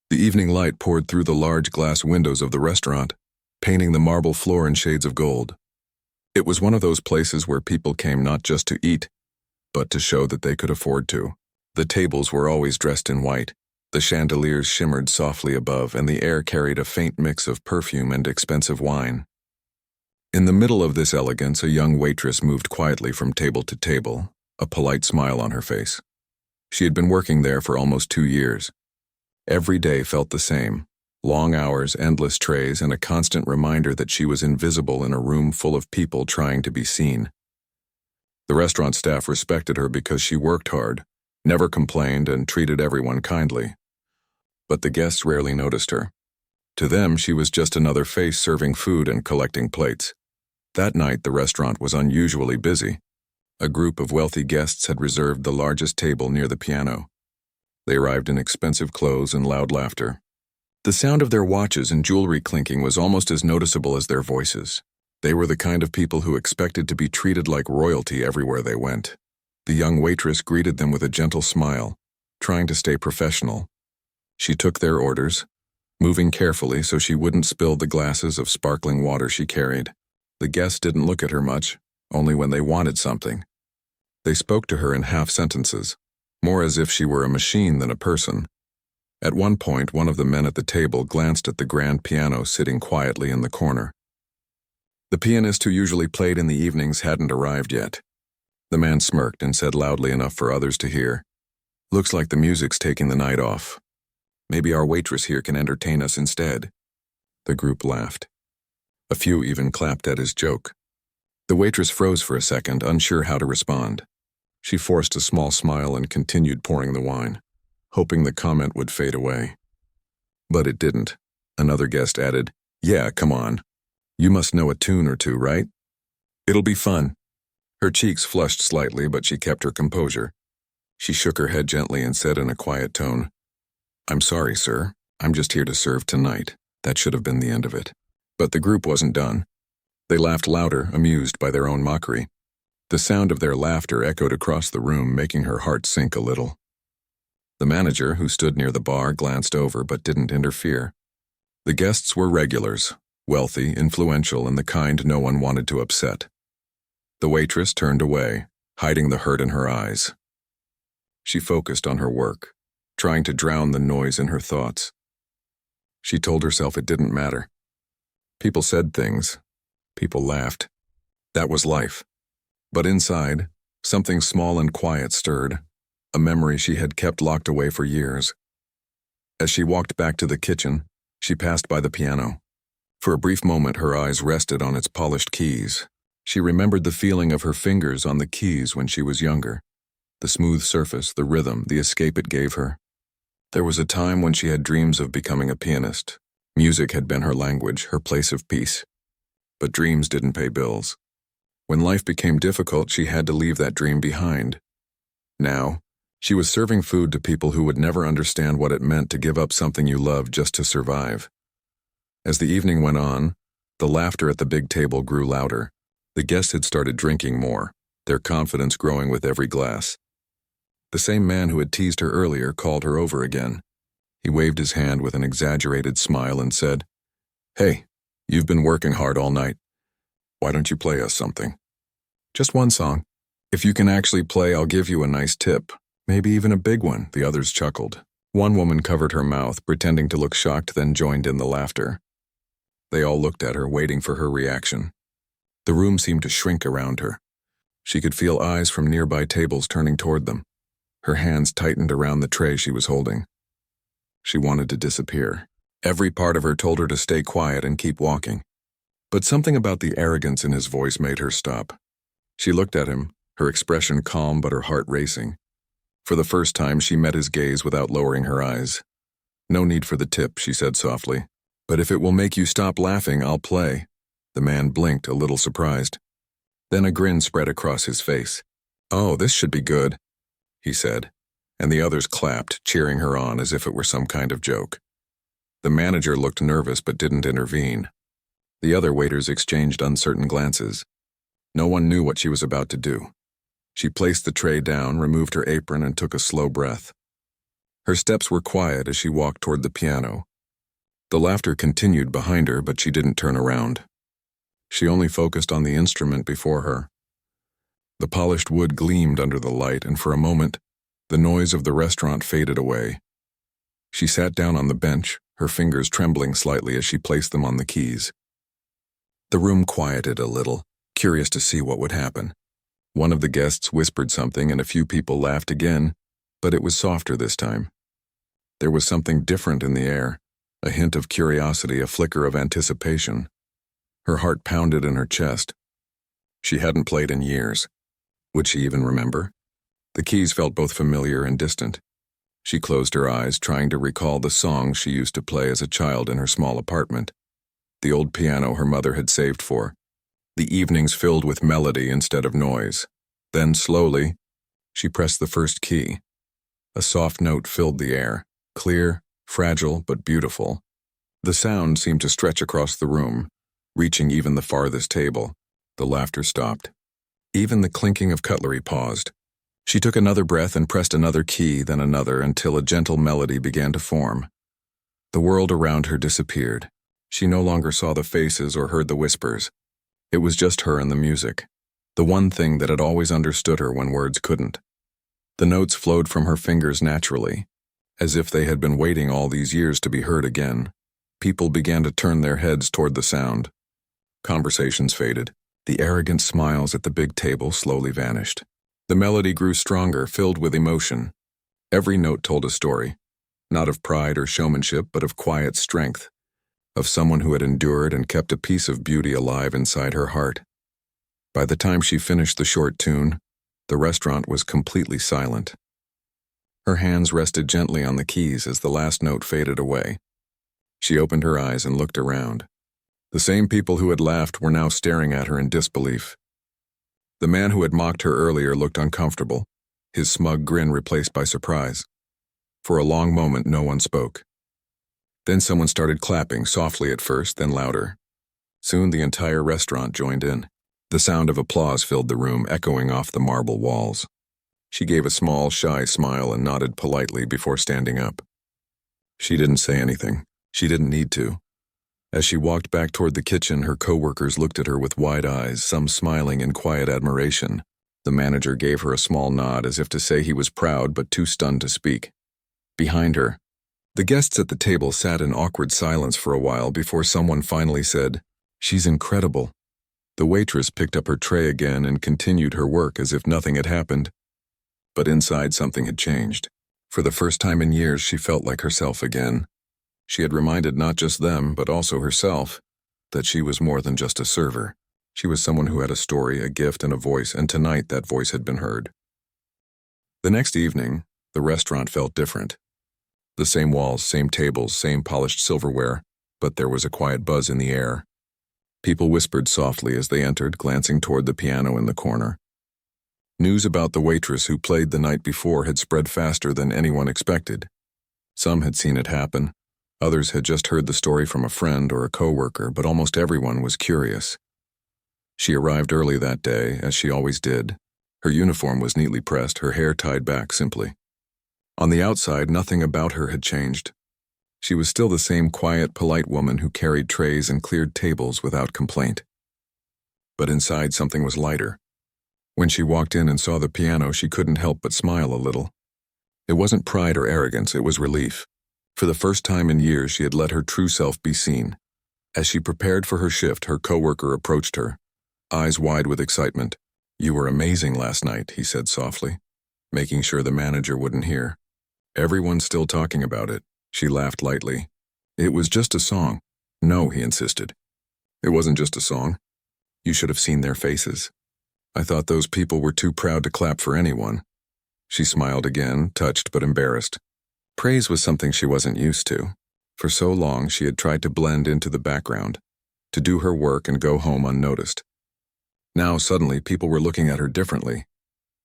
The evening light poured through the large glass windows of the restaurant, painting the marble floor in shades of gold. It was one of those places where people came not just to eat, but to show that they could afford to. The tables were always dressed in white, the chandeliers shimmered softly above, and the air carried a faint mix of perfume and expensive wine. In the middle of this elegance, a young waitress moved quietly from table to table, a polite smile on her face. She had been working there for almost 2 years. Every day felt the same: long hours, endless trays, and a constant reminder that she was invisible in a room full of people trying to be seen. The restaurant staff respected her because she worked hard, never complained, and treated everyone kindly. But the guests rarely noticed her. To them, she was just another face serving food and collecting plates. That night, the restaurant was unusually busy. A group of wealthy guests had reserved the largest table near the piano. They arrived in expensive clothes and loud laughter. The sound of their watches and jewelry clinking was almost as noticeable as their voices. They were the kind of people who expected to be treated like royalty everywhere they went. The young waitress greeted them with a gentle smile, trying to stay professional. She took their orders, moving carefully so she wouldn't spill the glasses of sparkling water she carried. The guests didn't look at her much, only when they wanted something. They spoke to her in half-sentences, more as if she were a machine than a person. At one point, one of the men at the table glanced at the grand piano sitting quietly in the corner. The pianist who usually played in the evenings hadn't arrived yet. The man smirked and said loudly enough for others to hear, "Looks like the music's taking the night off. Maybe our waitress here can entertain us instead." The group laughed. A few even clapped at his joke. The waitress froze for a second, unsure how to respond. She forced a small smile and continued pouring the wine, hoping the comment would fade away. But it didn't. Another guest added, "Yeah, come on. You must know a tune or two, right? It'll be fun." Her cheeks flushed slightly, but she kept her composure. She shook her head gently and said in a quiet tone, "I'm sorry, sir. I'm just here to serve tonight." That should have been the end of it. But the group wasn't done. They laughed louder, amused by their own mockery. The sound of their laughter echoed across the room, making her heart sink a little. The manager, who stood near the bar, glanced over but didn't interfere. The guests were regulars, wealthy, influential, and the kind no one wanted to upset. The waitress turned away, hiding the hurt in her eyes. She focused on her work, trying to drown the noise in her thoughts. She told herself it didn't matter. People said things. People laughed. That was life. But inside, something small and quiet stirred, a memory she had kept locked away for years. As she walked back to the kitchen, she passed by the piano. For a brief moment, her eyes rested on its polished keys. She remembered the feeling of her fingers on the keys when she was younger. The smooth surface, the rhythm, the escape it gave her. There was a time when she had dreams of becoming a pianist. Music had been her language, her place of peace. But dreams didn't pay bills. When life became difficult, she had to leave that dream behind. Now, she was serving food to people who would never understand what it meant to give up something you loved just to survive. As the evening went on, the laughter at the big table grew louder. The guests had started drinking more, their confidence growing with every glass. The same man who had teased her earlier called her over again. He waved his hand with an exaggerated smile and said, "Hey, you've been working hard all night. Why don't you play us something? Just one song. If you can actually play, I'll give you a nice tip. Maybe even a big one," the others chuckled. One woman covered her mouth, pretending to look shocked, then joined in the laughter. They all looked at her, waiting for her reaction. The room seemed to shrink around her. She could feel eyes from nearby tables turning toward them. Her hands tightened around the tray she was holding. She wanted to disappear. Every part of her told her to stay quiet and keep walking. But something about the arrogance in his voice made her stop. She looked at him, her expression calm but her heart racing. For the first time, she met his gaze without lowering her eyes. "No need for the tip," she said softly. "But if it will make you stop laughing, I'll play." The man blinked, a little surprised. Then a grin spread across his face. "Oh, this should be good," he said, and the others clapped, cheering her on as if it were some kind of joke. The manager looked nervous but didn't intervene. The other waiters exchanged uncertain glances. No one knew what she was about to do. She placed the tray down, removed her apron, and took a slow breath. Her steps were quiet as she walked toward the piano. The laughter continued behind her, but she didn't turn around. She only focused on the instrument before her. The polished wood gleamed under the light, and for a moment, the noise of the restaurant faded away. She sat down on the bench, her fingers trembling slightly as she placed them on the keys. The room quieted a little, curious to see what would happen. One of the guests whispered something and a few people laughed again, but it was softer this time. There was something different in the air, a hint of curiosity, a flicker of anticipation. Her heart pounded in her chest. She hadn't played in years. Would she even remember? The keys felt both familiar and distant. She closed her eyes, trying to recall the songs she used to play as a child in her small apartment. The old piano her mother had saved for. The evenings filled with melody instead of noise. Then, slowly, she pressed the first key. A soft note filled the air, clear, fragile, but beautiful. The sound seemed to stretch across the room, reaching even the farthest table. The laughter stopped. Even the clinking of cutlery paused. She took another breath and pressed another key, then another, until a gentle melody began to form. The world around her disappeared. She no longer saw the faces or heard the whispers. It was just her and the music, the one thing that had always understood her when words couldn't. The notes flowed from her fingers naturally, as if they had been waiting all these years to be heard again. People began to turn their heads toward the sound. Conversations faded. The arrogant smiles at the big table slowly vanished. The melody grew stronger, filled with emotion. Every note told a story, not of pride or showmanship, but of quiet strength, of someone who had endured and kept a piece of beauty alive inside her heart. By the time she finished the short tune, the restaurant was completely silent. Her hands rested gently on the keys as the last note faded away. She opened her eyes and looked around. The same people who had laughed were now staring at her in disbelief. The man who had mocked her earlier looked uncomfortable, his smug grin replaced by surprise. For a long moment, no one spoke. Then someone started clapping, softly at first, then louder. Soon the entire restaurant joined in. The sound of applause filled the room, echoing off the marble walls. She gave a small, shy smile and nodded politely before standing up. She didn't say anything. She didn't need to. As she walked back toward the kitchen, her co-workers looked at her with wide eyes, some smiling in quiet admiration. The manager gave her a small nod as if to say he was proud but too stunned to speak. Behind her, the guests at the table sat in awkward silence for a while before someone finally said, "She's incredible." The waitress picked up her tray again and continued her work as if nothing had happened. But inside, something had changed. For the first time in years, she felt like herself again. She had reminded not just them, but also herself, that she was more than just a server. She was someone who had a story, a gift, and a voice, and tonight that voice had been heard. The next evening, the restaurant felt different. The same walls, same tables, same polished silverware, but there was a quiet buzz in the air. People whispered softly as they entered, glancing toward the piano in the corner. News about the waitress who played the night before had spread faster than anyone expected. Some had seen it happen. Others had just heard the story from a friend or a coworker, but almost everyone was curious. She arrived early that day, as she always did. Her uniform was neatly pressed, her hair tied back simply. On the outside, nothing about her had changed. She was still the same quiet, polite woman who carried trays and cleared tables without complaint. But inside, something was lighter. When she walked in and saw the piano, she couldn't help but smile a little. It wasn't pride or arrogance, it was relief. For the first time in years, she had let her true self be seen. As she prepared for her shift, her coworker approached her, eyes wide with excitement. "You were amazing last night," he said softly, making sure the manager wouldn't hear. "Everyone's still talking about it." She laughed lightly. "It was just a song." "No," he insisted. "It wasn't just a song. You should have seen their faces. I thought those people were too proud to clap for anyone." She smiled again, touched but embarrassed. Praise was something she wasn't used to. For so long, she had tried to blend into the background, to do her work and go home unnoticed. Now, suddenly, people were looking at her differently.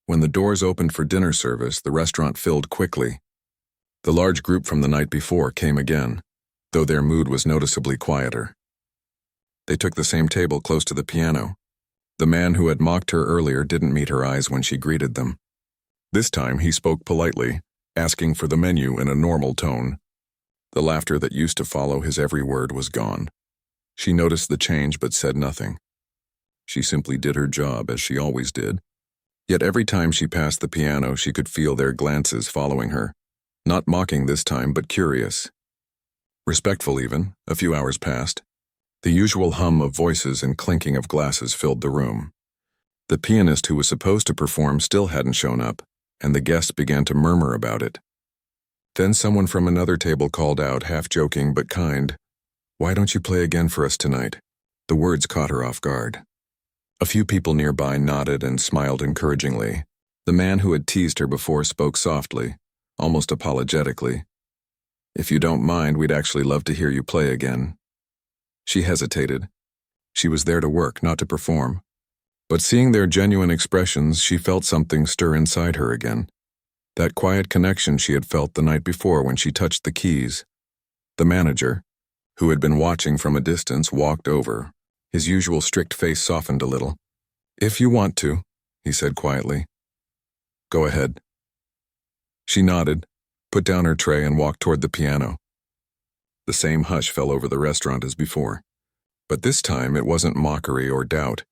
When the doors opened for dinner service, the restaurant filled quickly. The large group from the night before came again, though their mood was noticeably quieter. They took the same table close to the piano. The man who had mocked her earlier didn't meet her eyes when she greeted them. This time, he spoke politely, asking for the menu in a normal tone. The laughter that used to follow his every word was gone. She noticed the change but said nothing. She simply did her job as she always did. Yet every time she passed the piano, she could feel their glances following her. Not mocking this time, but curious. Respectful even. A few hours passed. The usual hum of voices and clinking of glasses filled the room. The pianist who was supposed to perform still hadn't shown up, and the guests began to murmur about it. Then someone from another table called out, half joking but kind, "Why don't you play again for us tonight?" The words caught her off guard. A few people nearby nodded and smiled encouragingly. The man who had teased her before spoke softly, almost apologetically. "If you don't mind, we'd actually love to hear you play again." She hesitated. She was there to work, not to perform. But seeing their genuine expressions, she felt something stir inside her again. That quiet connection she had felt the night before when she touched the keys. The manager, who had been watching from a distance, walked over. His usual strict face softened a little. "If you want to," he said quietly. "Go ahead." She nodded, put down her tray and walked toward the piano. The same hush fell over the restaurant as before. But this time it wasn't mockery or doubt.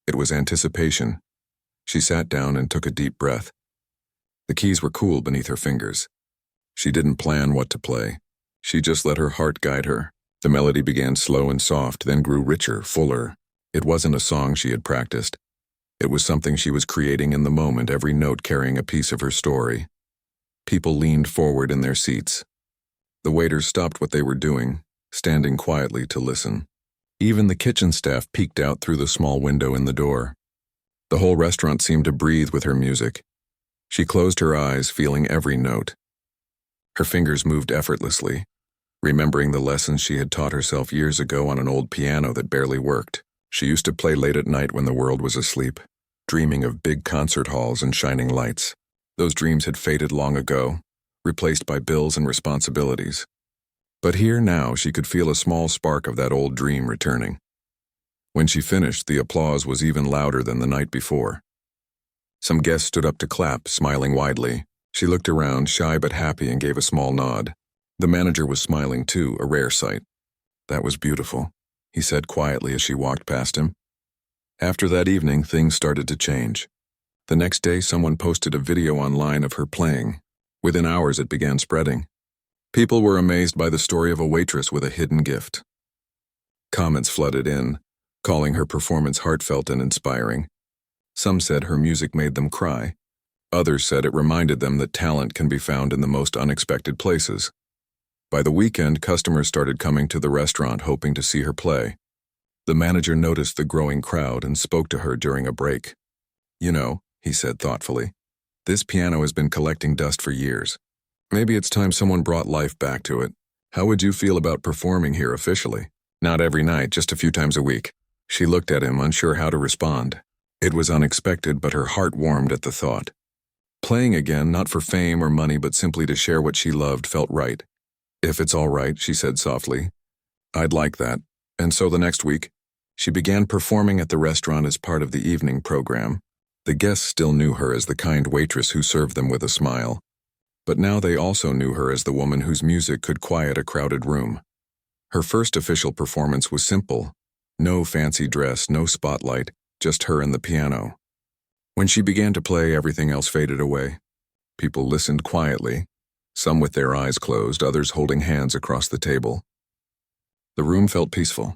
It was anticipation. She sat down and took a deep breath. The keys were cool beneath her fingers. She didn't plan what to play. She just let her heart guide her. The melody began slow and soft, then grew richer, fuller. It wasn't a song she had practiced. It was something she was creating in the moment, every note carrying a piece of her story. People leaned forward in their seats. The waiters stopped what they were doing, standing quietly to listen. Even the kitchen staff peeked out through the small window in the door. The whole restaurant seemed to breathe with her music. She closed her eyes, feeling every note. Her fingers moved effortlessly, remembering the lessons she had taught herself years ago on an old piano that barely worked. She used to play late at night when the world was asleep, dreaming of big concert halls and shining lights. Those dreams had faded long ago, replaced by bills and responsibilities. But here now she could feel a small spark of that old dream returning. When she finished, the applause was even louder than the night before. Some guests stood up to clap, smiling widely. She looked around, shy but happy, and gave a small nod. The manager was smiling too, a rare sight. "That was beautiful," he said quietly as she walked past him. After that evening, things started to change. The next day, someone posted a video online of her playing. Within hours, it began spreading. People were amazed by the story of a waitress with a hidden gift. Comments flooded in, calling her performance heartfelt and inspiring. Some said her music made them cry. Others said it reminded them that talent can be found in the most unexpected places. By the weekend, customers started coming to the restaurant hoping to see her play. The manager noticed the growing crowd and spoke to her during a break. "You know," he said thoughtfully, "this piano has been collecting dust for years. Maybe it's time someone brought life back to it. How would you feel about performing here officially? Not every night, just a few times a week." She looked at him, unsure how to respond. It was unexpected, but her heart warmed at the thought. Playing again, not for fame or money, but simply to share what she loved, felt right. "If it's all right," she said softly, "I'd like that." And so the next week, she began performing at the restaurant as part of the evening program. The guests still knew her as the kind waitress who served them with a smile. But now they also knew her as the woman whose music could quiet a crowded room. Her first official performance was simple. No fancy dress, no spotlight, just her and the piano. When she began to play, everything else faded away. People listened quietly, some with their eyes closed, others holding hands across the table. The room felt peaceful.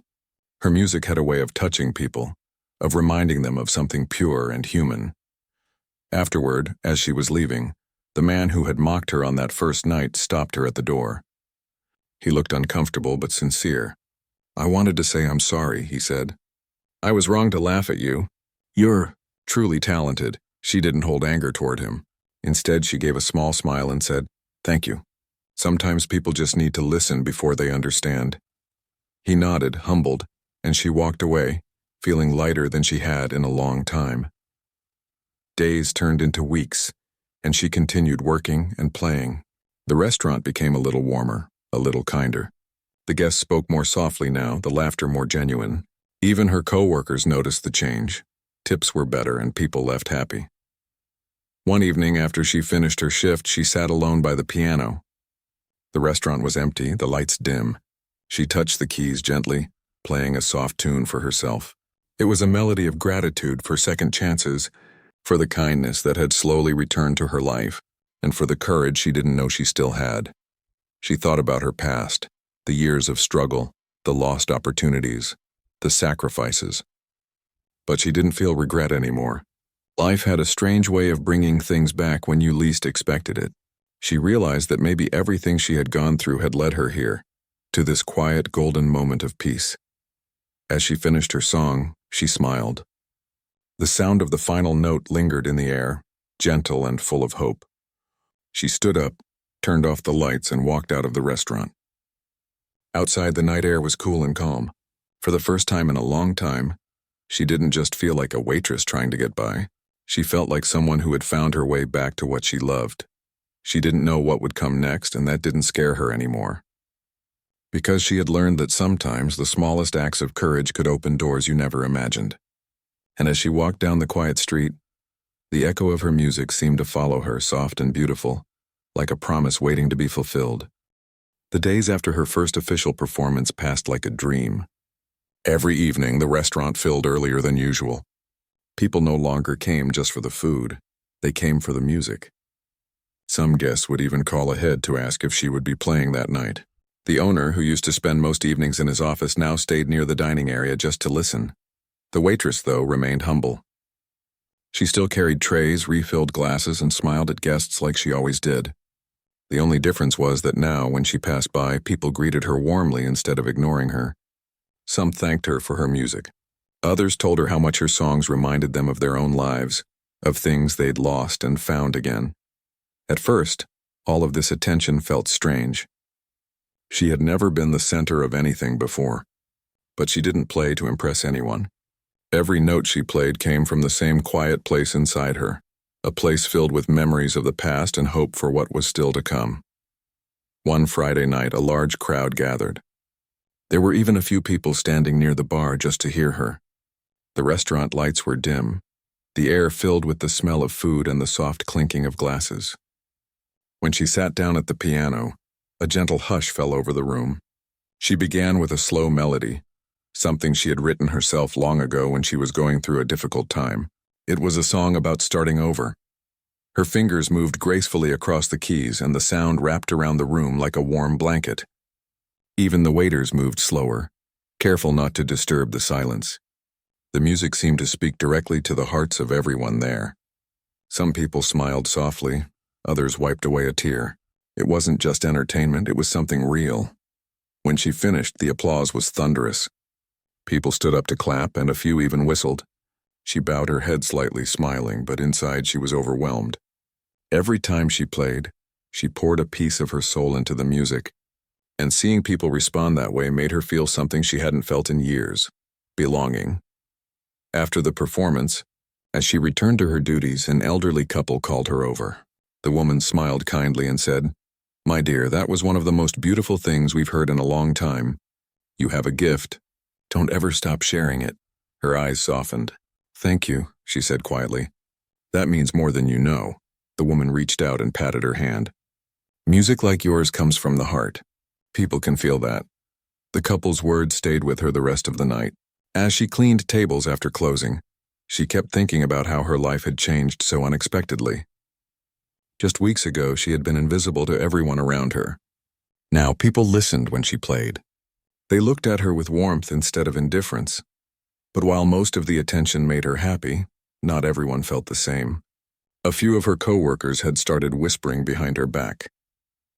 Her music had a way of touching people, of reminding them of something pure and human. Afterward, as she was leaving, the man who had mocked her on that first night stopped her at the door. He looked uncomfortable but sincere. "I wanted to say I'm sorry," he said. "I was wrong to laugh at you. You're truly talented." She didn't hold anger toward him. Instead, she gave a small smile and said, "Thank you. Sometimes people just need to listen before they understand." He nodded, humbled, and she walked away, feeling lighter than she had in a long time. Days turned into weeks, and she continued working and playing. The restaurant became a little warmer, a little kinder. The guests spoke more softly now, the laughter more genuine. Even her co-workers noticed the change. Tips were better and people left happy. One evening after she finished her shift, she sat alone by the piano. The restaurant was empty, the lights dim. She touched the keys gently, playing a soft tune for herself. It was a melody of gratitude for second chances, for the kindness that had slowly returned to her life, and for the courage she didn't know she still had. She thought about her past, the years of struggle, the lost opportunities, the sacrifices. But she didn't feel regret anymore. Life had a strange way of bringing things back when you least expected it. She realized that maybe everything she had gone through had led her here, to this quiet golden moment of peace. As she finished her song, she smiled. The sound of the final note lingered in the air, gentle and full of hope. She stood up, turned off the lights, and walked out of the restaurant. Outside, the night air was cool and calm. For the first time in a long time, she didn't just feel like a waitress trying to get by. She felt like someone who had found her way back to what she loved. She didn't know what would come next, and that didn't scare her anymore. Because she had learned that sometimes the smallest acts of courage could open doors you never imagined. And as she walked down the quiet street, the echo of her music seemed to follow her, soft and beautiful, like a promise waiting to be fulfilled. The days after her first official performance passed like a dream. Every evening, the restaurant filled earlier than usual. People no longer came just for the food. They came for the music. Some guests would even call ahead to ask if she would be playing that night. The owner, who used to spend most evenings in his office, now stayed near the dining area just to listen. The waitress, though, remained humble. She still carried trays, refilled glasses, and smiled at guests like she always did. The only difference was that now, when she passed by, people greeted her warmly instead of ignoring her. Some thanked her for her music. Others told her how much her songs reminded them of their own lives, of things they'd lost and found again. At first, all of this attention felt strange. She had never been the center of anything before, but she didn't play to impress anyone. Every note she played came from the same quiet place inside her, a place filled with memories of the past and hope for what was still to come. One Friday night, a large crowd gathered. There were even a few people standing near the bar just to hear her. The restaurant lights were dim, the air filled with the smell of food and the soft clinking of glasses. When she sat down at the piano, a gentle hush fell over the room. She began with a slow melody, something she had written herself long ago when she was going through a difficult time. It was a song about starting over. Her fingers moved gracefully across the keys, and the sound wrapped around the room like a warm blanket. Even the waiters moved slower, careful not to disturb the silence. The music seemed to speak directly to the hearts of everyone there. Some people smiled softly, others wiped away a tear. It wasn't just entertainment, it was something real. When she finished, the applause was thunderous. People stood up to clap, and a few even whistled. She bowed her head slightly, smiling, but inside she was overwhelmed. Every time she played, she poured a piece of her soul into the music, and seeing people respond that way made her feel something she hadn't felt in years: belonging. After the performance, as she returned to her duties, an elderly couple called her over. The woman smiled kindly and said, "My dear, that was one of the most beautiful things we've heard in a long time. You have a gift. Don't ever stop sharing it." Her eyes softened. "Thank you," she said quietly. "That means more than you know." The woman reached out and patted her hand. "Music like yours comes from the heart. People can feel that." The couple's words stayed with her the rest of the night. As she cleaned tables after closing, she kept thinking about how her life had changed so unexpectedly. Just weeks ago, she had been invisible to everyone around her. Now, people listened when she played. They looked at her with warmth instead of indifference. But while most of the attention made her happy, not everyone felt the same. A few of her co-workers had started whispering behind her back.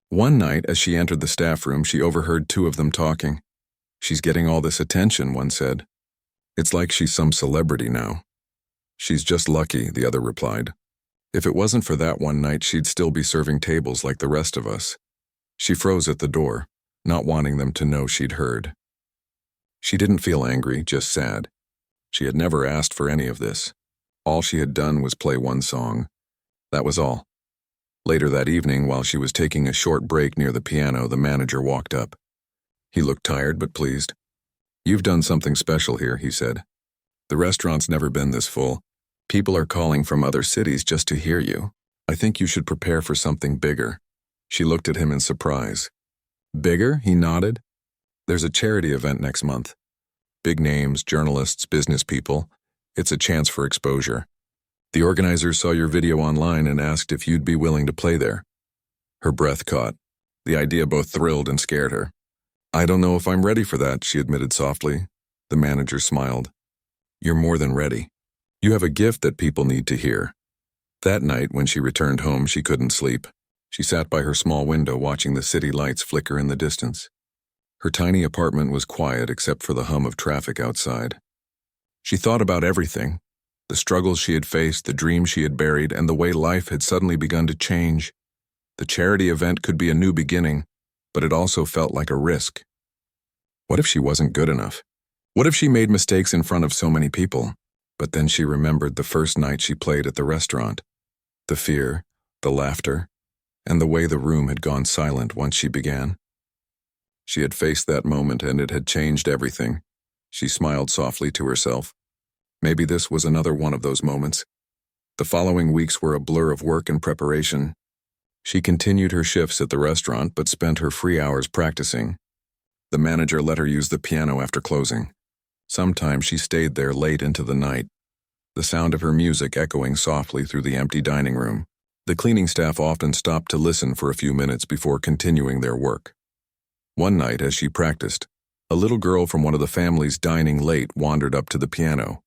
One night, as she entered the staff room, she overheard two of them talking. "She's getting all this attention," one said. "It's like she's some celebrity now." "She's just lucky," the other replied. "If it wasn't for that one night, she'd still be serving tables like the rest of us." She froze at the door, not wanting them to know she'd heard. She didn't feel angry, just sad. She had never asked for any of this. All she had done was play one song. That was all. Later that evening, while she was taking a short break near the piano, the manager walked up. He looked tired but pleased. "You've done something special here," he said. "The restaurant's never been this full. People are calling from other cities just to hear you." I think you should prepare for something bigger. She looked at him in surprise. Bigger? He nodded. There's a charity event next month. Big names, journalists, business people. It's a chance for exposure. The organizers saw your video online and asked if you'd be willing to play there. Her breath caught. The idea both thrilled and scared her. I don't know if I'm ready for that, she admitted softly. The manager smiled. You're more than ready. You have a gift that people need to hear. That night, when she returned home, she couldn't sleep. She sat by her small window watching the city lights flicker in the distance. Her tiny apartment was quiet except for the hum of traffic outside. She thought about everything, the struggles she had faced, the dreams she had buried, and the way life had suddenly begun to change. The charity event could be a new beginning, but it also felt like a risk. What if she wasn't good enough? What if she made mistakes in front of so many people? But then she remembered the first night she played at the restaurant. The fear, the laughter, and the way the room had gone silent once she began. She had faced that moment and it had changed everything. She smiled softly to herself. Maybe this was another one of those moments. The following weeks were a blur of work and preparation. She continued her shifts at the restaurant but spent her free hours practicing. The manager let her use the piano after closing. Sometimes she stayed there late into the night, the sound of her music echoing softly through the empty dining room. The cleaning staff often stopped to listen for a few minutes before continuing their work. One night, as she practiced, a little girl from one of the families dining late wandered up to the piano.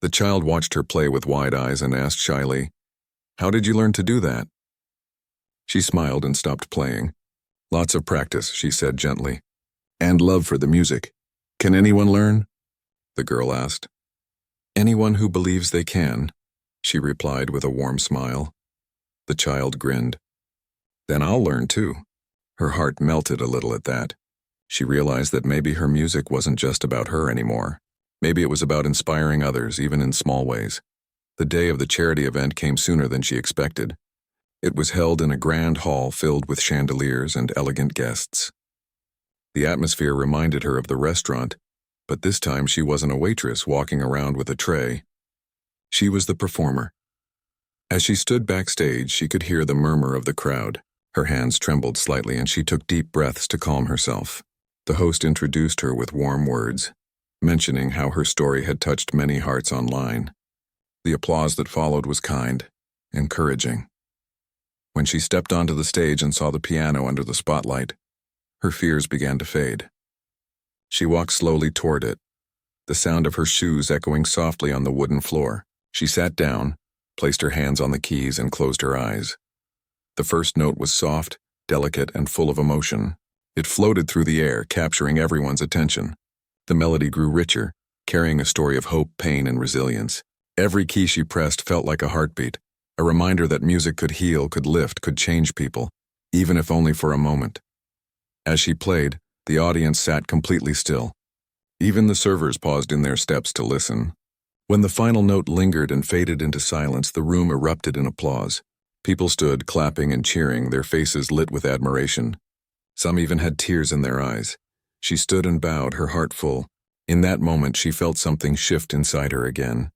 The child watched her play with wide eyes and asked shyly, "How did you learn to do that?" She smiled and stopped playing. "Lots of practice," she said gently. "And love for the music. Can anyone learn?" The girl asked. "Anyone who believes they can," she replied with a warm smile. The child grinned. "Then I'll learn too." Her heart melted a little at that. She realized that maybe her music wasn't just about her anymore. Maybe it was about inspiring others, even in small ways. The day of the charity event came sooner than she expected. It was held in a grand hall filled with chandeliers and elegant guests. The atmosphere reminded her of the restaurant, but this time she wasn't a waitress walking around with a tray. She was the performer. As she stood backstage, she could hear the murmur of the crowd. Her hands trembled slightly and she took deep breaths to calm herself. The host introduced her with warm words, mentioning how her story had touched many hearts online. The applause that followed was kind, encouraging. When she stepped onto the stage and saw the piano under the spotlight, her fears began to fade. She walked slowly toward it, the sound of her shoes echoing softly on the wooden floor. She sat down, placed her hands on the keys, and closed her eyes. The first note was soft, delicate, and full of emotion. It floated through the air, capturing everyone's attention. The melody grew richer, carrying a story of hope, pain, and resilience. Every key she pressed felt like a heartbeat, a reminder that music could heal, could lift, could change people, even if only for a moment. As she played, the audience sat completely still. Even the servers paused in their steps to listen. When the final note lingered and faded into silence, the room erupted in applause. People stood, clapping and cheering, their faces lit with admiration. Some even had tears in their eyes. She stood and bowed, her heart full. In that moment, she felt something shift inside her again.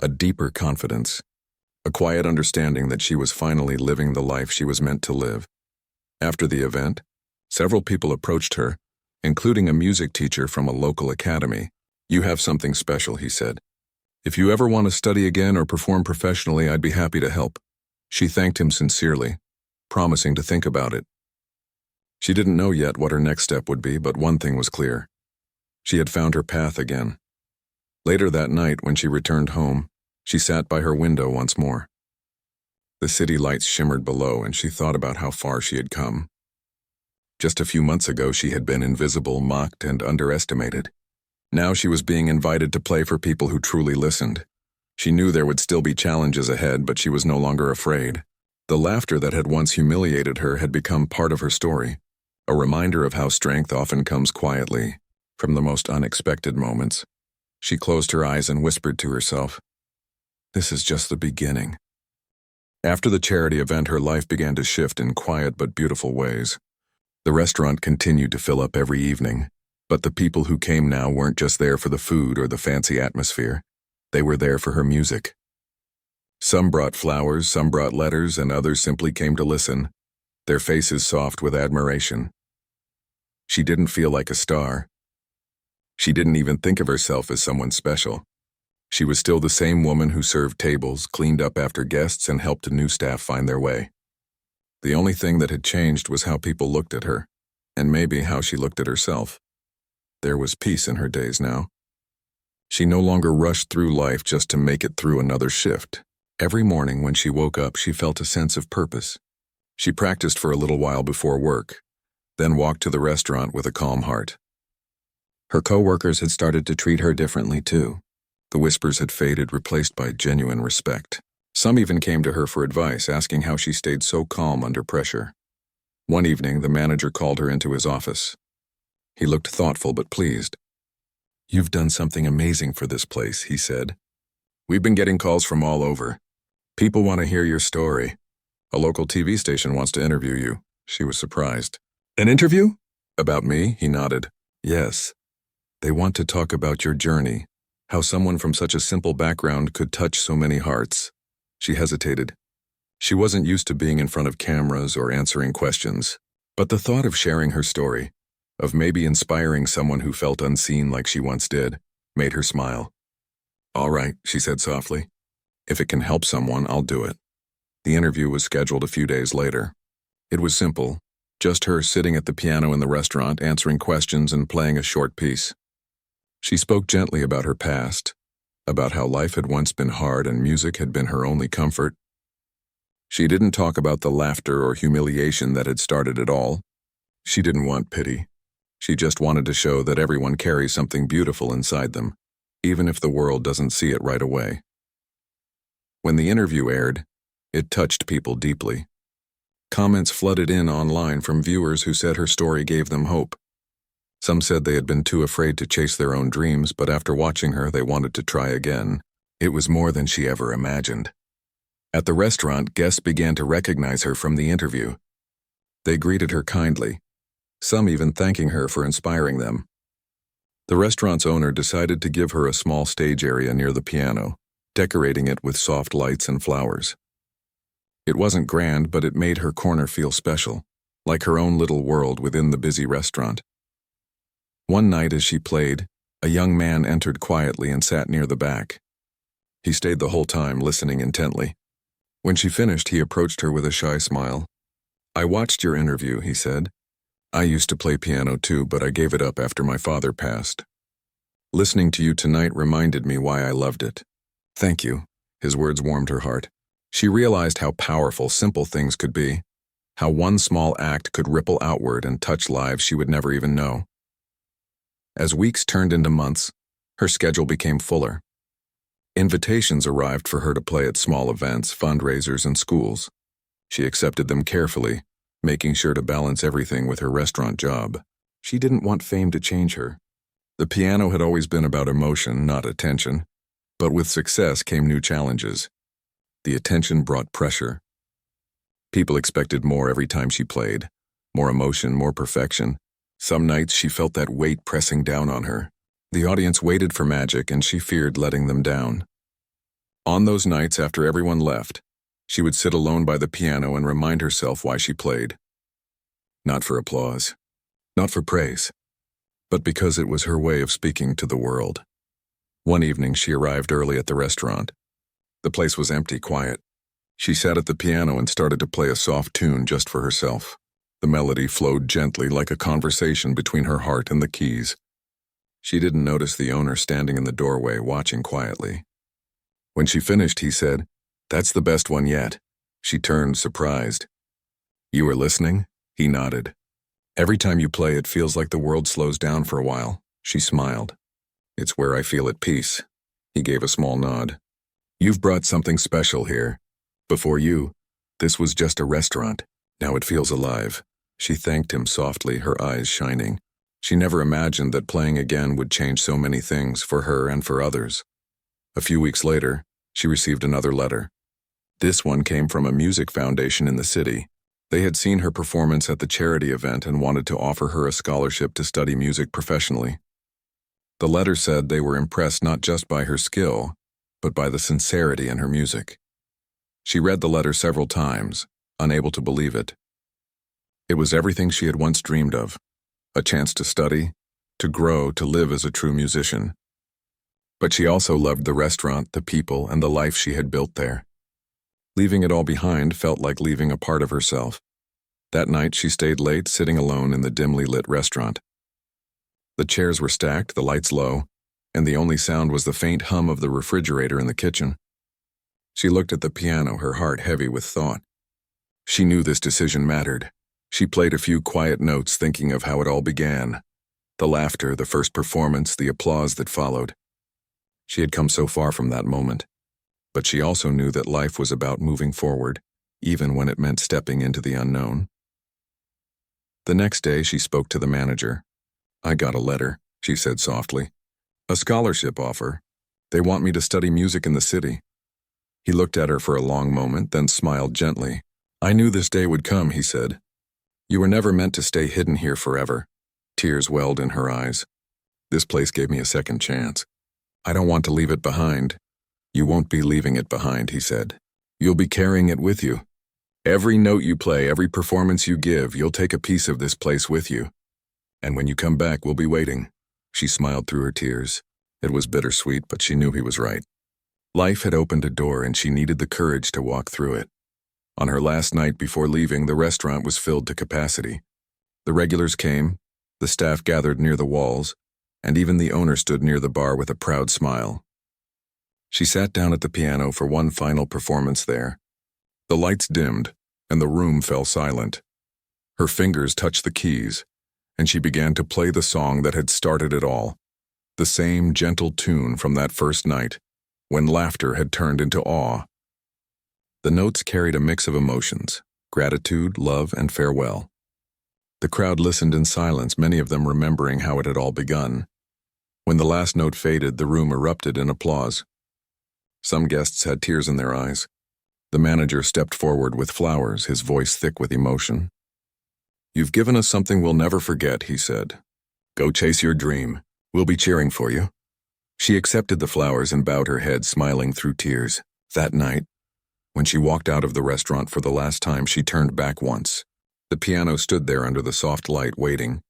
A deeper confidence. A quiet understanding that she was finally living the life she was meant to live. After the event, several people approached her, including a music teacher from a local academy. "You have something special," he said. "If you ever want to study again or perform professionally, I'd be happy to help." She thanked him sincerely, promising to think about it. She didn't know yet what her next step would be, but one thing was clear. She had found her path again. Later that night, when she returned home, she sat by her window once more. The city lights shimmered below, and she thought about how far she had come. Just a few months ago, she had been invisible, mocked, and underestimated. Now she was being invited to play for people who truly listened. She knew there would still be challenges ahead, but she was no longer afraid. The laughter that had once humiliated her had become part of her story, a reminder of how strength often comes quietly, from the most unexpected moments. She closed her eyes and whispered to herself, "This is just the beginning." After the charity event, her life began to shift in quiet but beautiful ways. The restaurant continued to fill up every evening, but the people who came now weren't just there for the food or the fancy atmosphere. They were there for her music. Some brought flowers, some brought letters, and others simply came to listen, their faces soft with admiration. She didn't feel like a star. She didn't even think of herself as someone special. She was still the same woman who served tables, cleaned up after guests, and helped new staff find their way. The only thing that had changed was how people looked at her, and maybe how she looked at herself. There was peace in her days now. She no longer rushed through life just to make it through another shift. Every morning when she woke up, she felt a sense of purpose. She practiced for a little while before work, then walked to the restaurant with a calm heart. Her coworkers had started to treat her differently too. The whispers had faded, replaced by genuine respect. Some even came to her for advice, asking how she stayed so calm under pressure. One evening, the manager called her into his office. He looked thoughtful but pleased. "You've done something amazing for this place," he said. "We've been getting calls from all over. People want to hear your story. A local TV station wants to interview you." She was surprised. "An interview? About me?" He nodded. "Yes. They want to talk about your journey, how someone from such a simple background could touch so many hearts." She hesitated. She wasn't used to being in front of cameras or answering questions, but the thought of sharing her story, of maybe inspiring someone who felt unseen like she once did, made her smile. "All right," she said softly. "If it can help someone, I'll do it." The interview was scheduled a few days later. It was simple, just her sitting at the piano in the restaurant, answering questions and playing a short piece. She spoke gently about her past, about how life had once been hard and music had been her only comfort. She didn't talk about the laughter or humiliation that had started it all. She didn't want pity. She just wanted to show that everyone carries something beautiful inside them, even if the world doesn't see it right away. When the interview aired, it touched people deeply. Comments flooded in online from viewers who said her story gave them hope. Some said they had been too afraid to chase their own dreams, but after watching her, they wanted to try again. It was more than she ever imagined. At the restaurant, guests began to recognize her from the interview. They greeted her kindly, some even thanking her for inspiring them. The restaurant's owner decided to give her a small stage area near the piano, decorating it with soft lights and flowers. It wasn't grand, but it made her corner feel special, like her own little world within the busy restaurant. One night as she played, a young man entered quietly and sat near the back. He stayed the whole time, listening intently. When she finished, he approached her with a shy smile. "I watched your interview," he said. "I used to play piano too, but I gave it up after my father passed. Listening to you tonight reminded me why I loved it." "Thank you." His words warmed her heart. She realized how powerful simple things could be, how one small act could ripple outward and touch lives she would never even know. As weeks turned into months, her schedule became fuller. Invitations arrived for her to play at small events, fundraisers, and schools. She accepted them carefully, making sure to balance everything with her restaurant job. She didn't want fame to change her. The piano had always been about emotion, not attention. But with success came new challenges. The attention brought pressure. People expected more every time she played. More emotion, more perfection. Some nights she felt that weight pressing down on her. The audience waited for magic, and she feared letting them down. On those nights after everyone left, she would sit alone by the piano and remind herself why she played. Not for applause, not for praise, but because it was her way of speaking to the world. One evening she arrived early at the restaurant. The place was empty, quiet. She sat at the piano and started to play a soft tune just for herself. The melody flowed gently like a conversation between her heart and the keys. She didn't notice the owner standing in the doorway watching quietly. When she finished, he said, "That's the best one yet." She turned, surprised. "You were listening?" He nodded. "Every time you play, it feels like the world slows down for a while." She smiled. "It's where I feel at peace." He gave a small nod. "You've brought something special here. Before you, this was just a restaurant. Now it feels alive." She thanked him softly, her eyes shining. She never imagined that playing again would change so many things for her and for others. A few weeks later, she received another letter. This one came from a music foundation in the city. They had seen her performance at the charity event and wanted to offer her a scholarship to study music professionally. The letter said they were impressed not just by her skill, but by the sincerity in her music. She read the letter several times, unable to believe it. It was everything she had once dreamed of, a chance to study, to grow, to live as a true musician. But she also loved the restaurant, the people, and the life she had built there. Leaving it all behind felt like leaving a part of herself. That night she stayed late, sitting alone in the dimly lit restaurant. The chairs were stacked, the lights low, and the only sound was the faint hum of the refrigerator in the kitchen. She looked at the piano, her heart heavy with thought. She knew this decision mattered. She played a few quiet notes, thinking of how it all began. The laughter, the first performance, the applause that followed. She had come so far from that moment. But she also knew that life was about moving forward, even when it meant stepping into the unknown. The next day, she spoke to the manager. "I got a letter," she said softly. "A scholarship offer. They want me to study music in the city." He looked at her for a long moment, then smiled gently. "I knew this day would come," he said. "You were never meant to stay hidden here forever." Tears welled in her eyes. "This place gave me a second chance. I don't want to leave it behind." "You won't be leaving it behind," he said. "You'll be carrying it with you. Every note you play, every performance you give, you'll take a piece of this place with you. And when you come back, we'll be waiting." She smiled through her tears. It was bittersweet, but she knew he was right. Life had opened a door, and she needed the courage to walk through it. On her last night before leaving, the restaurant was filled to capacity. The regulars came, the staff gathered near the walls, and even the owner stood near the bar with a proud smile. She sat down at the piano for one final performance there. The lights dimmed, and the room fell silent. Her fingers touched the keys, and she began to play the song that had started it all. The same gentle tune from that first night, when laughter had turned into awe. The notes carried a mix of emotions: gratitude, love, and farewell. The crowd listened in silence, many of them remembering how it had all begun. When the last note faded, the room erupted in applause. Some guests had tears in their eyes. The manager stepped forward with flowers, his voice thick with emotion. "You've given us something we'll never forget," he said. "Go chase your dream. We'll be cheering for you." She accepted the flowers and bowed her head, smiling through tears. That night, when she walked out of the restaurant for the last time, she turned back once. The piano stood there under the soft light, waiting.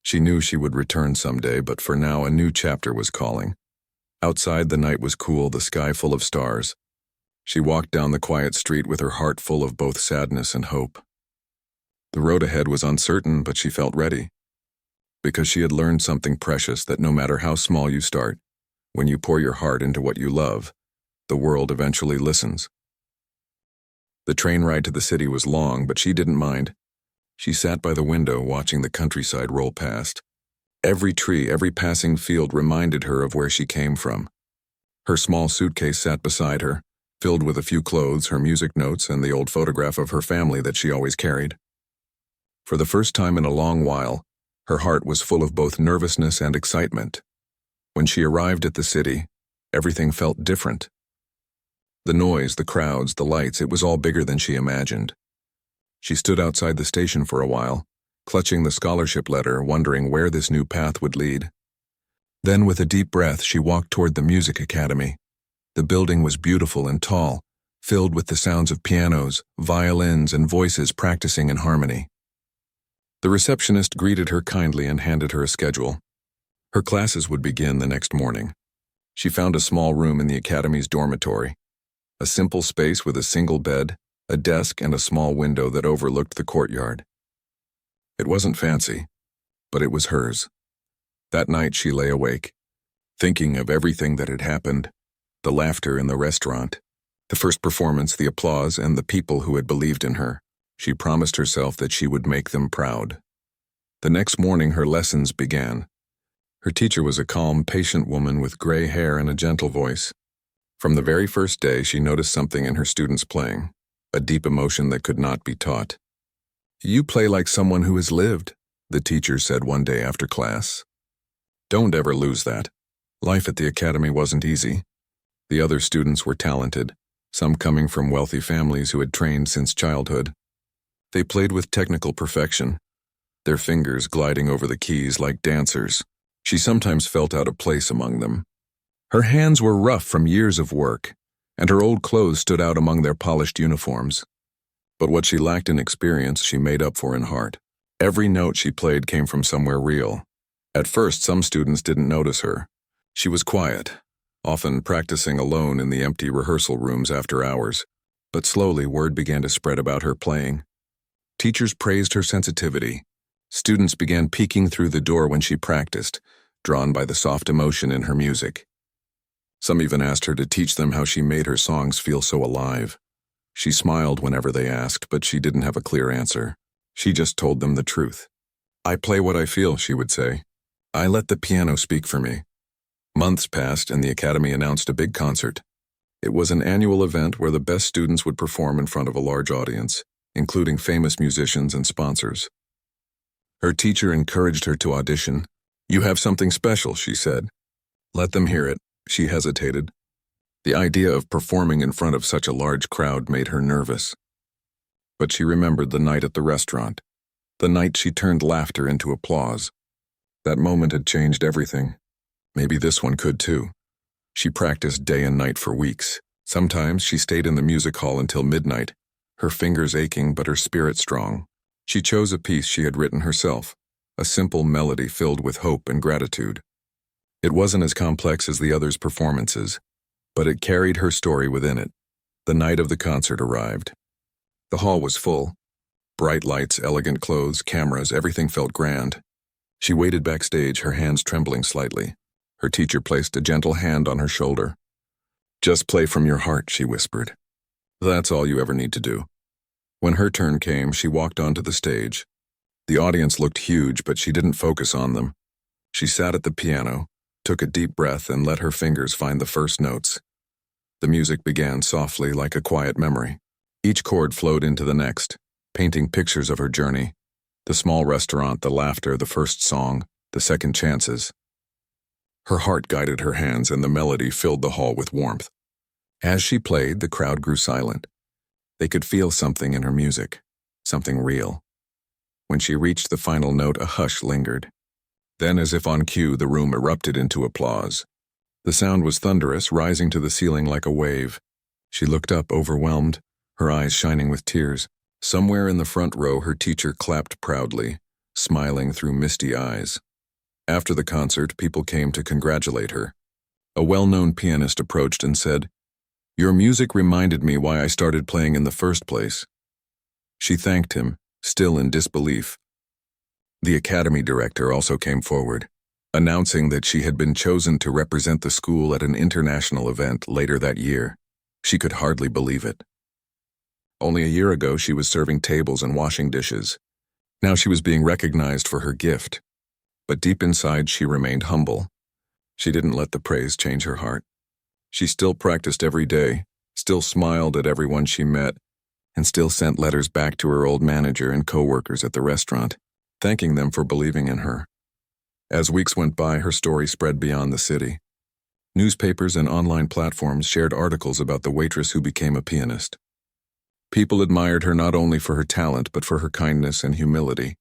She knew she would return someday, but for now a new chapter was calling. Outside, the night was cool, the sky full of stars. She walked down the quiet street with her heart full of both sadness and hope. The road ahead was uncertain, but she felt ready. Because she had learned something precious, that no matter how small you start, when you pour your heart into what you love, the world eventually listens. The train ride to the city was long, but she didn't mind. She sat by the window watching the countryside roll past. Every tree, every passing field reminded her of where she came from. Her small suitcase sat beside her, filled with a few clothes, her music notes, and the old photograph of her family that she always carried. For the first time in a long while, her heart was full of both nervousness and excitement. When she arrived at the city, everything felt different. The noise, the crowds, the lights, it was all bigger than she imagined. She stood outside the station for a while, clutching the scholarship letter, wondering where this new path would lead. Then, with a deep breath, she walked toward the music academy. The building was beautiful and tall, filled with the sounds of pianos, violins, and voices practicing in harmony. The receptionist greeted her kindly and handed her a schedule. Her classes would begin the next morning. She found a small room in the academy's dormitory. A simple space with a single bed, a desk, and a small window that overlooked the courtyard. It wasn't fancy, but it was hers. That night she lay awake, thinking of everything that had happened, the laughter in the restaurant, the first performance, the applause, and the people who had believed in her. She promised herself that she would make them proud. The next morning her lessons began. Her teacher was a calm, patient woman with gray hair and a gentle voice. From the very first day, she noticed something in her students playing, a deep emotion that could not be taught. "You play like someone who has lived," the teacher said one day after class. "Don't ever lose that." Life at the academy wasn't easy. The other students were talented, some coming from wealthy families who had trained since childhood. They played with technical perfection, their fingers gliding over the keys like dancers. She sometimes felt out of place among them. Her hands were rough from years of work, and her old clothes stood out among their polished uniforms. But what she lacked in experience, she made up for in heart. Every note she played came from somewhere real. At first, some students didn't notice her. She was quiet, often practicing alone in the empty rehearsal rooms after hours. But slowly, word began to spread about her playing. Teachers praised her sensitivity. Students began peeking through the door when she practiced, drawn by the soft emotion in her music. Some even asked her to teach them how she made her songs feel so alive. She smiled whenever they asked, but she didn't have a clear answer. She just told them the truth. "I play what I feel," she would say. "I let the piano speak for me." Months passed and the Academy announced a big concert. It was an annual event where the best students would perform in front of a large audience, including famous musicians and sponsors. Her teacher encouraged her to audition. "You have something special," she said. "Let them hear it." She hesitated. The idea of performing in front of such a large crowd made her nervous. But she remembered the night at the restaurant, the night she turned laughter into applause. That moment had changed everything. Maybe this one could too. She practiced day and night for weeks. Sometimes she stayed in the music hall until midnight, her fingers aching but her spirit strong. She chose a piece she had written herself, a simple melody filled with hope and gratitude. It wasn't as complex as the others' performances, but it carried her story within it. The night of the concert arrived. The hall was full. Bright lights, elegant clothes, cameras, everything felt grand. She waited backstage, her hands trembling slightly. Her teacher placed a gentle hand on her shoulder. "Just play from your heart," she whispered. "That's all you ever need to do." When her turn came, she walked onto the stage. The audience looked huge, but she didn't focus on them. She sat at the piano, took a deep breath, and let her fingers find the first notes. The music began softly, like a quiet memory. Each chord flowed into the next, painting pictures of her journey. The small restaurant, the laughter, the first song, the second chances. Her heart guided her hands, and the melody filled the hall with warmth. As she played, the crowd grew silent. They could feel something in her music, something real. When she reached the final note, a hush lingered. Then, as if on cue, the room erupted into applause. The sound was thunderous, rising to the ceiling like a wave. She looked up, overwhelmed, her eyes shining with tears. Somewhere in the front row, her teacher clapped proudly, smiling through misty eyes. After the concert, people came to congratulate her. A well-known pianist approached and said, "Your music reminded me why I started playing in the first place." She thanked him, still in disbelief. The Academy director also came forward, announcing that she had been chosen to represent the school at an international event later that year. She could hardly believe it. Only a year ago, she was serving tables and washing dishes. Now she was being recognized for her gift. But deep inside, she remained humble. She didn't let the praise change her heart. She still practiced every day, still smiled at everyone she met, and still sent letters back to her old manager and co-workers at the restaurant, thanking them for believing in her. As weeks went by, her story spread beyond the city. Newspapers and online platforms shared articles about the waitress who became a pianist. People admired her not only for her talent, but for her kindness and humility.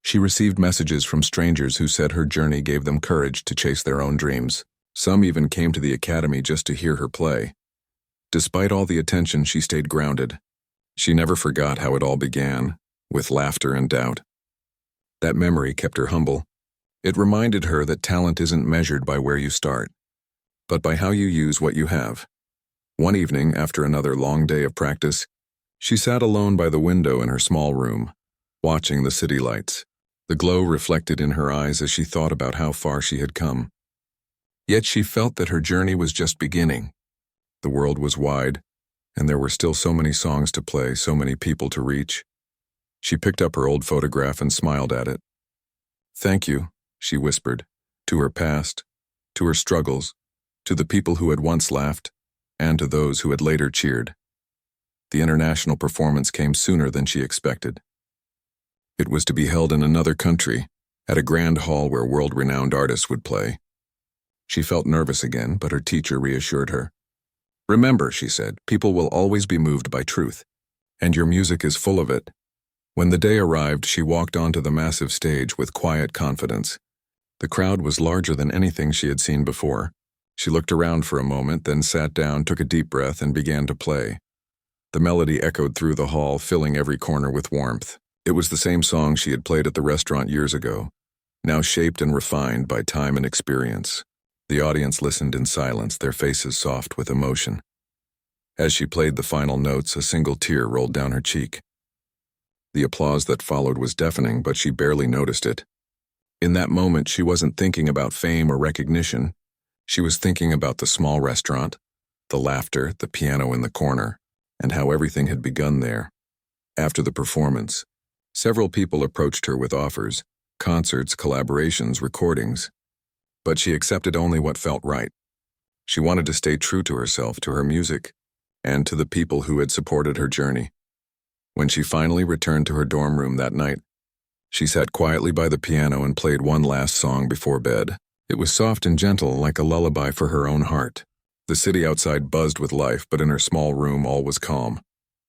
She received messages from strangers who said her journey gave them courage to chase their own dreams. Some even came to the Academy just to hear her play. Despite all the attention, she stayed grounded. She never forgot how it all began, with laughter and doubt. That memory kept her humble. It reminded her that talent isn't measured by where you start, but by how you use what you have. One evening, after another long day of practice, she sat alone by the window in her small room, watching the city lights. The glow reflected in her eyes as she thought about how far she had come. Yet she felt that her journey was just beginning. The world was wide, and there were still so many songs to play, so many people to reach. She picked up her old photograph and smiled at it. "Thank you," she whispered, to her past, to her struggles, to the people who had once laughed, and to those who had later cheered. The international performance came sooner than she expected. It was to be held in another country, at a grand hall where world-renowned artists would play. She felt nervous again, but her teacher reassured her. "Remember," she said, "people will always be moved by truth, and your music is full of it." When the day arrived, she walked onto the massive stage with quiet confidence. The crowd was larger than anything she had seen before. She looked around for a moment, then sat down, took a deep breath, and began to play. The melody echoed through the hall, filling every corner with warmth. It was the same song she had played at the restaurant years ago, now shaped and refined by time and experience. The audience listened in silence, their faces soft with emotion. As she played the final notes, a single tear rolled down her cheek. The applause that followed was deafening, but she barely noticed it. In that moment, she wasn't thinking about fame or recognition. She was thinking about the small restaurant, the laughter, the piano in the corner, and how everything had begun there. After the performance, several people approached her with offers, concerts, collaborations, recordings. But she accepted only what felt right. She wanted to stay true to herself, to her music, and to the people who had supported her journey. When she finally returned to her dorm room that night, she sat quietly by the piano and played one last song before bed. It was soft and gentle, like a lullaby for her own heart. The city outside buzzed with life, but in her small room all was calm.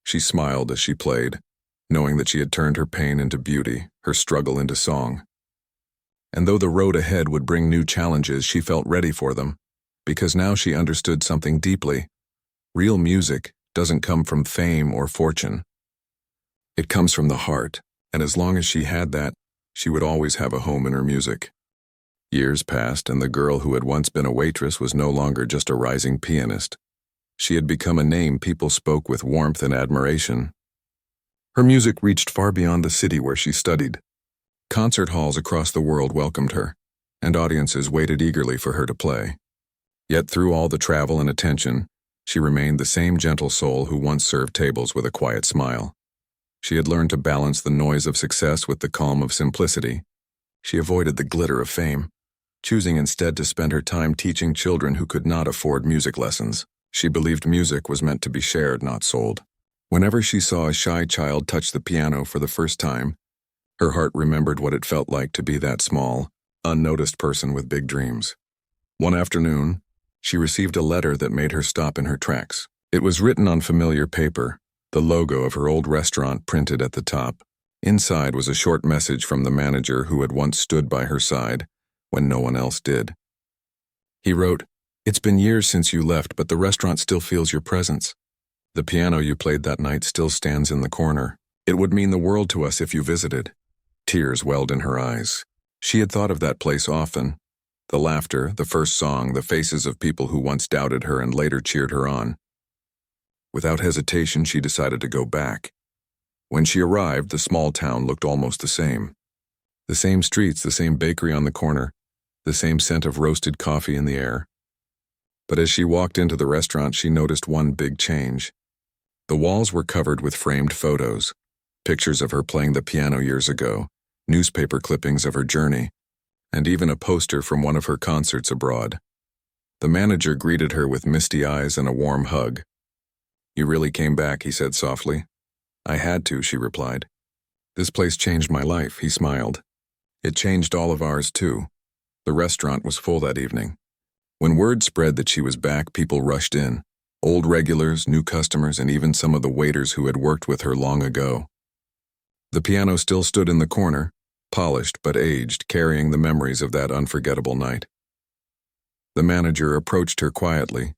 She smiled as she played, knowing that she had turned her pain into beauty, her struggle into song. And though the road ahead would bring new challenges, she felt ready for them, because now she understood something deeply. Real music doesn't come from fame or fortune. It comes from the heart, and as long as she had that, she would always have a home in her music. Years passed, and the girl who had once been a waitress was no longer just a rising pianist. She had become a name people spoke with warmth and admiration. Her music reached far beyond the city where she studied. Concert halls across the world welcomed her, and audiences waited eagerly for her to play. Yet through all the travel and attention, she remained the same gentle soul who once served tables with a quiet smile. She had learned to balance the noise of success with the calm of simplicity. She avoided the glitter of fame, choosing instead to spend her time teaching children who could not afford music lessons. She believed music was meant to be shared, not sold. Whenever she saw a shy child touch the piano for the first time, her heart remembered what it felt like to be that small, unnoticed person with big dreams. One afternoon, she received a letter that made her stop in her tracks. It was written on familiar paper, the logo of her old restaurant printed at the top. Inside was a short message from the manager who had once stood by her side when no one else did. He wrote, "It's been years since you left, but the restaurant still feels your presence. The piano you played that night still stands in the corner. It would mean the world to us if you visited." Tears welled in her eyes. She had thought of that place often. The laughter, the first song, the faces of people who once doubted her and later cheered her on. Without hesitation, she decided to go back. When she arrived, the small town looked almost the same. The same streets, the same bakery on the corner, the same scent of roasted coffee in the air. But as she walked into the restaurant, she noticed one big change. The walls were covered with framed photos, pictures of her playing the piano years ago, newspaper clippings of her journey, and even a poster from one of her concerts abroad. The manager greeted her with misty eyes and a warm hug. "You really came back," he said softly. "I had to," she replied. "This place changed my life," he smiled. "It changed all of ours, too." The restaurant was full that evening. When word spread that she was back, people rushed in. Old regulars, new customers, and even some of the waiters who had worked with her long ago. The piano still stood in the corner, polished but aged, carrying the memories of that unforgettable night. The manager approached her quietly.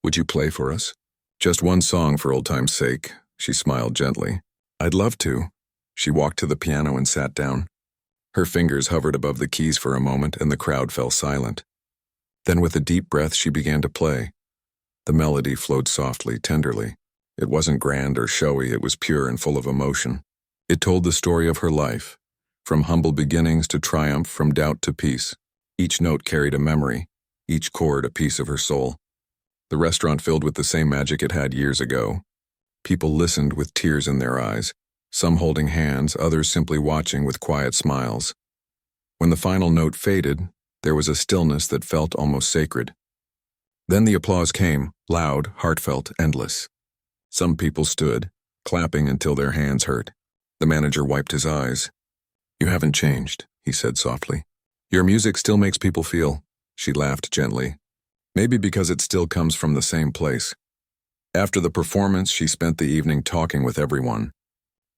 "Would you play for us? Just one song for old time's sake," she smiled gently. "I'd love to." She walked to the piano and sat down. Her fingers hovered above the keys for a moment, and the crowd fell silent. Then with a deep breath, she began to play. The melody flowed softly, tenderly. It wasn't grand or showy, it was pure and full of emotion. It told the story of her life, from humble beginnings to triumph, from doubt to peace. Each note carried a memory, each chord a piece of her soul. The restaurant filled with the same magic it had years ago. People listened with tears in their eyes, some holding hands, others simply watching with quiet smiles. When the final note faded, there was a stillness that felt almost sacred. Then the applause came, loud, heartfelt, endless. Some people stood, clapping until their hands hurt. The manager wiped his eyes. "You haven't changed," he said softly. "Your music still makes people feel." She laughed gently. Maybe because it still comes from the same place. After the performance, she spent the evening talking with everyone.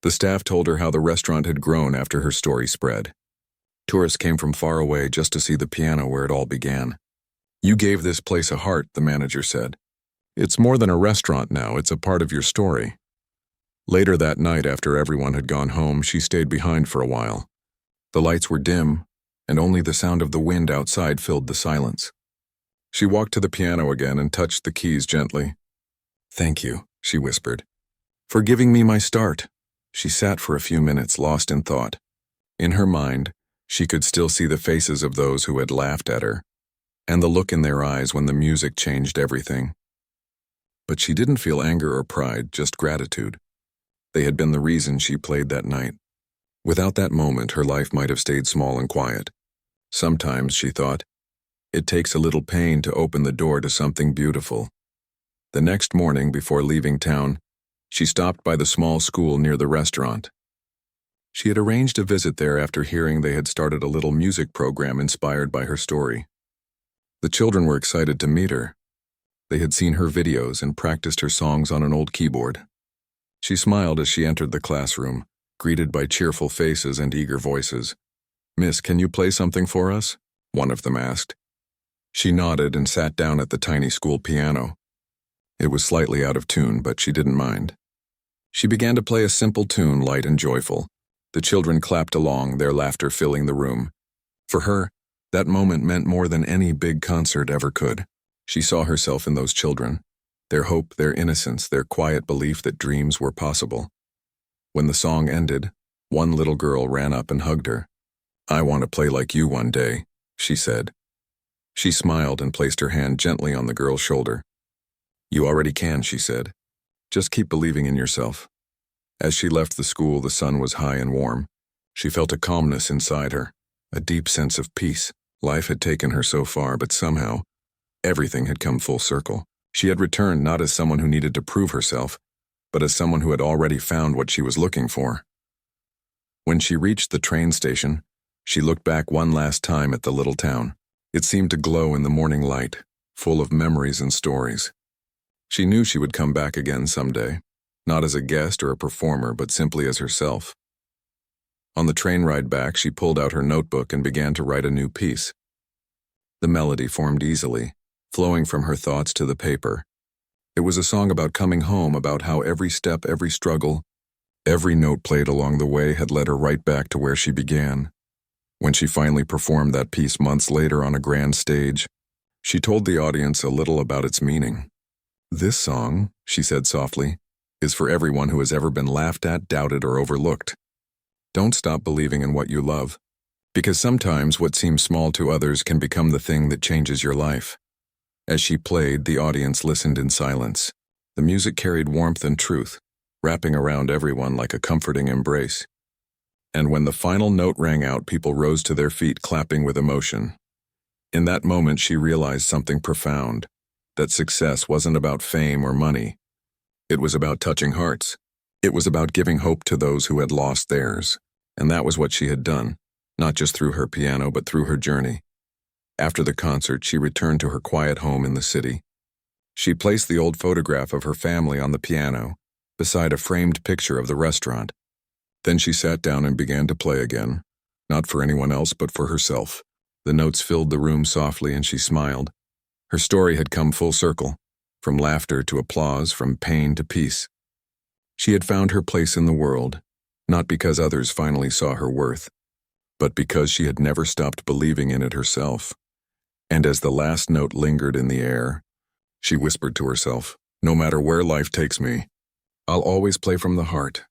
The staff told her how the restaurant had grown after her story spread. Tourists came from far away just to see the piano where it all began. "You gave this place a heart," the manager said. "It's more than a restaurant now, it's a part of your story." Later that night, after everyone had gone home, she stayed behind for a while. The lights were dim, and only the sound of the wind outside filled the silence. She walked to the piano again and touched the keys gently. "Thank you," she whispered, "for giving me my start." She sat for a few minutes, lost in thought. In her mind, she could still see the faces of those who had laughed at her, and the look in their eyes when the music changed everything. But she didn't feel anger or pride, just gratitude. They had been the reason she played that night. Without that moment, her life might have stayed small and quiet. Sometimes, she thought, it takes a little pain to open the door to something beautiful. The next morning, before leaving town, she stopped by the small school near the restaurant. She had arranged a visit there after hearing they had started a little music program inspired by her story. The children were excited to meet her. They had seen her videos and practiced her songs on an old keyboard. She smiled as she entered the classroom, greeted by cheerful faces and eager voices. "Miss, can you play something for us?" one of them asked. She nodded and sat down at the tiny school piano. It was slightly out of tune, but she didn't mind. She began to play a simple tune, light and joyful. The children clapped along, their laughter filling the room. For her, that moment meant more than any big concert ever could. She saw herself in those children, their hope, their innocence, their quiet belief that dreams were possible. When the song ended, one little girl ran up and hugged her. "I want to play like you one day," she said. She smiled and placed her hand gently on the girl's shoulder. "You already can," she said. "Just keep believing in yourself." As she left the school, the sun was high and warm. She felt a calmness inside her, a deep sense of peace. Life had taken her so far, but somehow, everything had come full circle. She had returned not as someone who needed to prove herself, but as someone who had already found what she was looking for. When she reached the train station, she looked back one last time at the little town. It seemed to glow in the morning light, full of memories and stories. She knew she would come back again someday, not as a guest or a performer, but simply as herself. On the train ride back, she pulled out her notebook and began to write a new piece. The melody formed easily, flowing from her thoughts to the paper. It was a song about coming home, about how every step, every struggle, every note played along the way had led her right back to where she began. When she finally performed that piece months later on a grand stage, she told the audience a little about its meaning. "This song," she said softly, "is for everyone who has ever been laughed at, doubted, or overlooked. Don't stop believing in what you love, because sometimes what seems small to others can become the thing that changes your life." As she played, the audience listened in silence. The music carried warmth and truth, wrapping around everyone like a comforting embrace. And when the final note rang out, people rose to their feet, clapping with emotion. In that moment, she realized something profound, that success wasn't about fame or money. It was about touching hearts. It was about giving hope to those who had lost theirs. And that was what she had done, not just through her piano, but through her journey. After the concert, she returned to her quiet home in the city. She placed the old photograph of her family on the piano, beside a framed picture of the restaurant. Then she sat down and began to play again, not for anyone else, but for herself. The notes filled the room softly, and she smiled. Her story had come full circle, from laughter to applause, from pain to peace. She had found her place in the world, not because others finally saw her worth, but because she had never stopped believing in it herself. And as the last note lingered in the air, she whispered to herself, "No matter where life takes me, I'll always play from the heart,